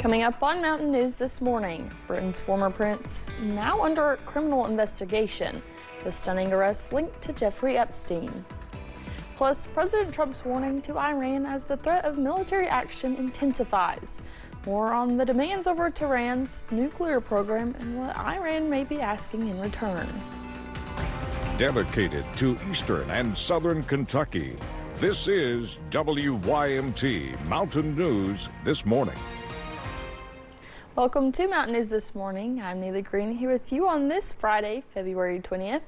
Coming up on Mountain News this morning, Britain's former prince now under criminal investigation. The stunning arrest linked to Jeffrey Epstein. Plus, President Trump's warning to Iran as the threat of military action intensifies. More on the demands over Tehran's nuclear program and what Iran may be asking in return. Dedicated to Eastern and Southern Kentucky, this is WYMT Mountain News This Morning. Welcome to Mountain News This Morning. I'm Neely Green here with you on this Friday, February 20th.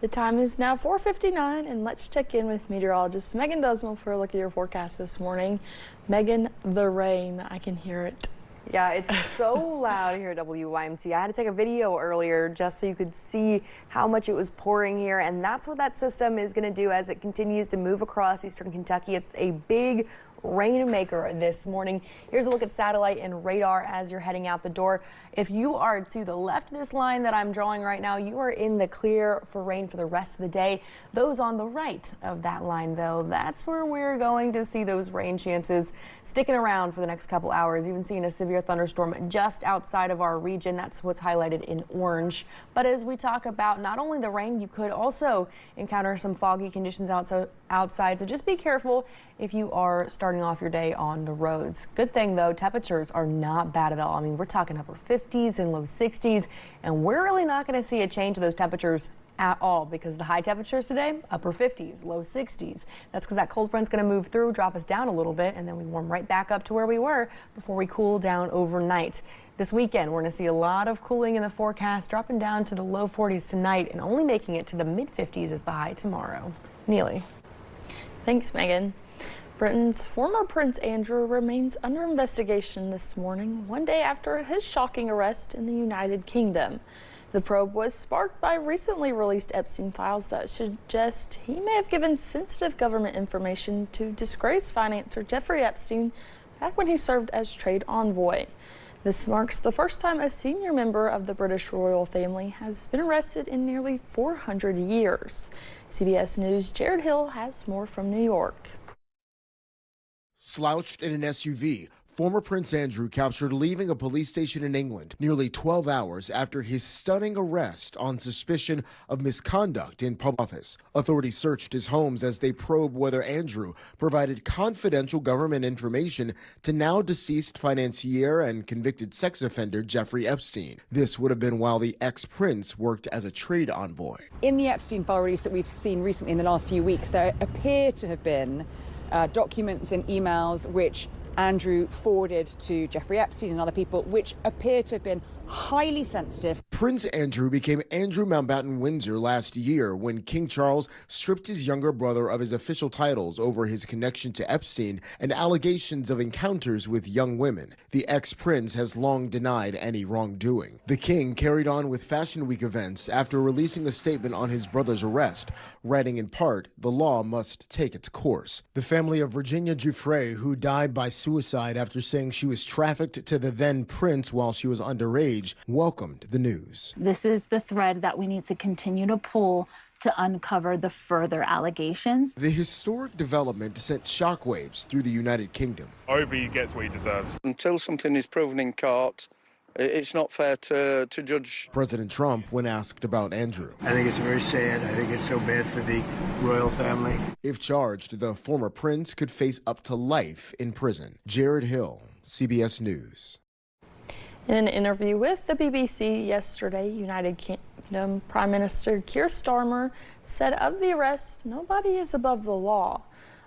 The time is now 4:59, and let's check in with meteorologist Megan Dusmal for a look at your forecast this morning. Megan, the rain, I can hear it. Yeah, it's so loud here at WYMT. I had to take a video earlier just so you could see how much it was pouring here, and that's what that system is going to do as it continues to move across eastern Kentucky. It's a big rainmaker this morning. Here's a look at satellite and radar as you're heading out the door. If you are to the left of this line that I'm drawing right now, you are in the clear for rain for the rest of the day. Those on the right of that line, though, that's where we're going to see those rain chances sticking around for the next couple hours. Even seeing a severe thunderstorm just outside of our region. That's what's highlighted in orange. But as we talk about not only the rain, you could also encounter some foggy conditions outside. So just be careful if you are starting off your day on the roads. Good thing, though, temperatures are not bad at all. I mean, we're talking upper 50s and low 60s, and we're really not going to see a change of those temperatures at all because the high temperatures today, upper 50s, low 60s. That's because that cold front's going to move through, drop us down a little bit, and then we warm right back up to where we were before we cool down overnight. This weekend, we're going to see a lot of cooling in the forecast, dropping down to the low 40s tonight and only making it to the mid 50s as the high tomorrow. Neely. Thanks, Megan. Britain's former Prince Andrew remains under investigation this morning, one day after his shocking arrest in the United Kingdom. The probe was sparked by recently released Epstein files that suggest he may have given sensitive government information to disgraced financier Jeffrey Epstein back when he served as trade envoy. This marks the first time a senior member of the British royal family has been arrested in nearly 400 years. CBS News' Jared Hill has more from New York. Slouched in an SUV, former Prince Andrew captured leaving a police station in England nearly 12 hours after his stunning arrest on suspicion of misconduct in public office. Authorities searched his homes as they probe whether Andrew provided confidential government information to now deceased financier and convicted sex offender Jeffrey Epstein. This would have been while the ex-prince worked as a trade envoy. In the Epstein file release that we've seen recently in the last few weeks, there appear to have been documents and emails which Andrew forwarded to Jeffrey Epstein and other people, which appear to have been highly sensitive. Prince Andrew became Andrew Mountbatten Windsor last year when King Charles stripped his younger brother of his official titles over his connection to Epstein and allegations of encounters with young women. The ex-prince has long denied any wrongdoing. The king carried on with Fashion Week events after releasing a statement on his brother's arrest, writing in part, "The law must take its course." The family of Virginia Giuffre, who died by suicide after saying she was trafficked to the then prince while she was underage, welcomed the news. This is the thread that we need to continue to pull to uncover the further allegations. The historic development sent shockwaves through the United Kingdom. Obi gets what he deserves. Until something is proven in court, it's not fair to judge. President Trump, when asked about Andrew. I think it's very sad. I think it's so bad for the royal family. If charged, the former prince could face up to life in prison. Jared Hill, CBS News. In an interview with the BBC yesterday, United Kingdom Prime Minister Keir Starmer said of the arrest, nobody is above the law.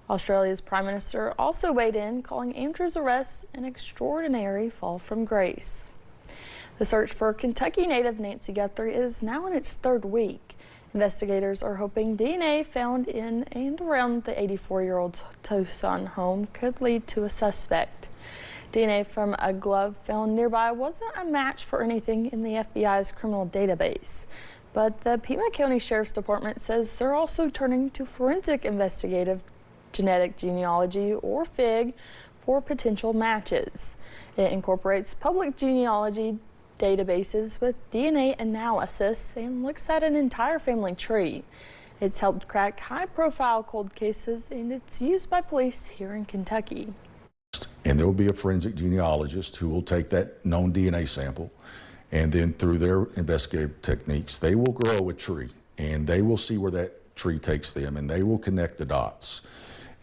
Australia's Prime Minister also weighed in, calling Andrew's arrest an extraordinary fall from grace. The search for Kentucky native Nancy Guthrie is now in its third week. Investigators are hoping DNA found in and around the 84-year-old Tucson home could lead to a suspect. DNA from a glove found nearby wasn't a match for anything in the FBI's criminal database. But the Pima County Sheriff's Department says they're also turning to forensic investigative genetic genealogy, or FIG, for potential matches. It incorporates public genealogy databases with DNA analysis and looks at an entire family tree. It's helped crack high-profile cold cases, and it's used by police here in Kentucky. And there will be a forensic genealogist who will take that known DNA sample, and then through their investigative techniques, they will grow a tree, and they will see where that tree takes them, and they will connect the dots.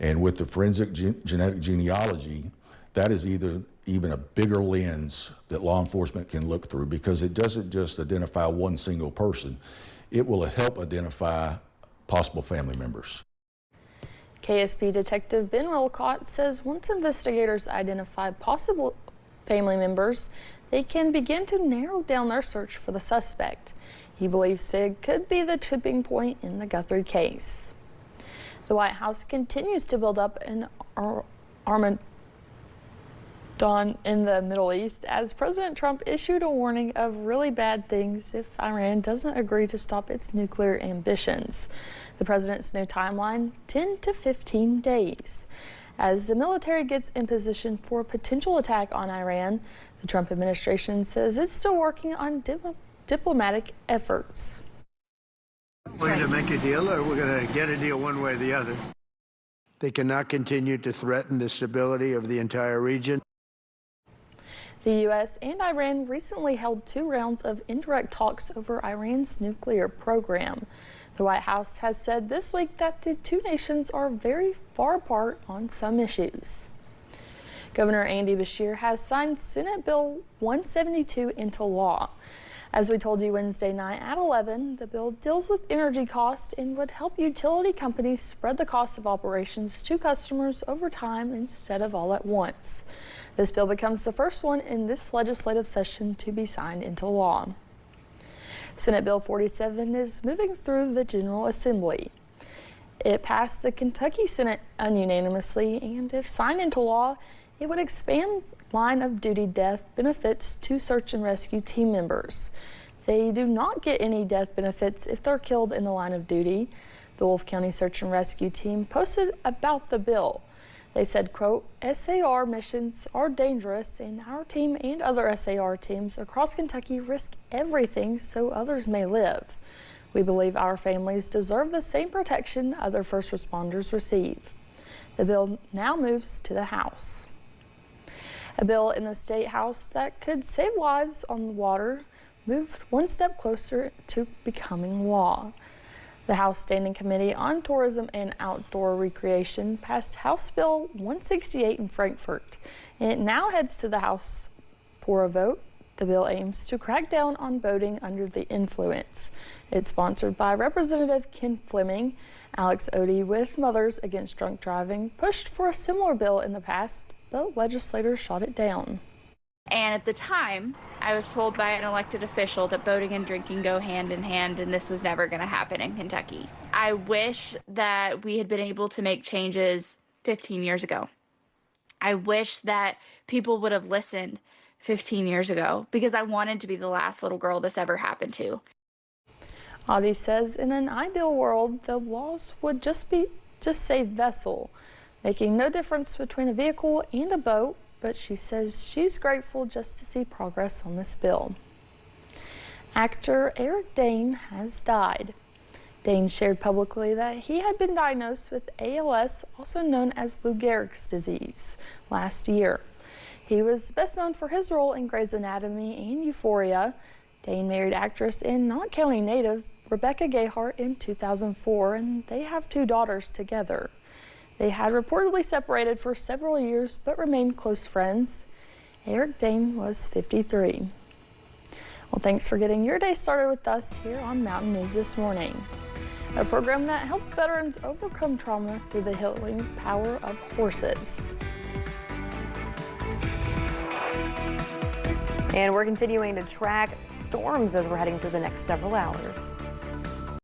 And with the forensic genetic genealogy, that is even a bigger lens that law enforcement can look through, because it doesn't just identify one single person. It will help identify possible family members. KSP Detective Ben Wilcott says once investigators identify possible family members, they can begin to narrow down their search for the suspect. He believes FIG could be the tipping point in the Guthrie case. The White House continues to build up an Armageddon in the Middle East as President Trump issued a warning of really bad things if Iran doesn't agree to stop its nuclear ambitions. The president's new timeline, 10 to 15 days. As the military gets in position for a potential attack on Iran, the Trump administration says it's still working on diplomatic efforts. We're going to make a deal, or we're going to get a deal one way or the other. They cannot continue to threaten the stability of the entire region. The U.S. and Iran recently held 2 rounds of indirect talks over Iran's nuclear program. The White House has said this week that the two nations are very far apart on some issues. Governor Andy Beshear has signed Senate Bill 172 into law. As we told you Wednesday night at 11, the bill deals with energy costs and would help utility companies spread the cost of operations to customers over time instead of all at once. This bill becomes the first one in this legislative session to be signed into law. Senate Bill 47 is moving through the General Assembly. It passed the Kentucky Senate ununanimously, and if signed into law, it would expand line of duty death benefits to search and rescue team members. They do not get any death benefits if they're killed in the line of duty. The Wolfe County Search and Rescue Team posted about the bill. They said, quote, SAR missions are dangerous and our team and other SAR teams across Kentucky risk everything so others may live. We believe our families deserve the same protection other first responders receive. The bill now moves to the House. A bill in the State House that could save lives on the water moved one step closer to becoming law. The House Standing Committee on Tourism and Outdoor Recreation passed House Bill 168 in Frankfort, and it now heads to the House for a vote. The bill aims to crack down on boating under the influence. It's sponsored by Representative Ken Fleming. Alex Odie with Mothers Against Drunk Driving pushed for a similar bill in the past, but legislators shot it down. And at the time, I was told by an elected official that boating and drinking go hand in hand, and this was never going to happen in Kentucky. I wish that we had been able to make changes 15 years ago. I wish that people would have listened 15 years ago, because I wanted to be the last little girl this ever happened to. Audie says in an ideal world, the laws would just say vessel, making no difference between a vehicle and a boat, but she says she's grateful just to see progress on this bill. Actor Eric Dane has died. Dane shared publicly that he had been diagnosed with ALS, also known as Lou Gehrig's disease, last year. He was best known for his role in Grey's Anatomy and Euphoria. Dane married actress and Knott County native Rebecca Gayheart in 2004, and they have 2 daughters together. They had reportedly separated for several years, but remained close friends. Eric Dane was 53. Well, thanks for getting your day started with us here on Mountain News This Morning, a program that helps veterans overcome trauma through the healing power of horses. And we're continuing to track storms as we're heading through the next several hours.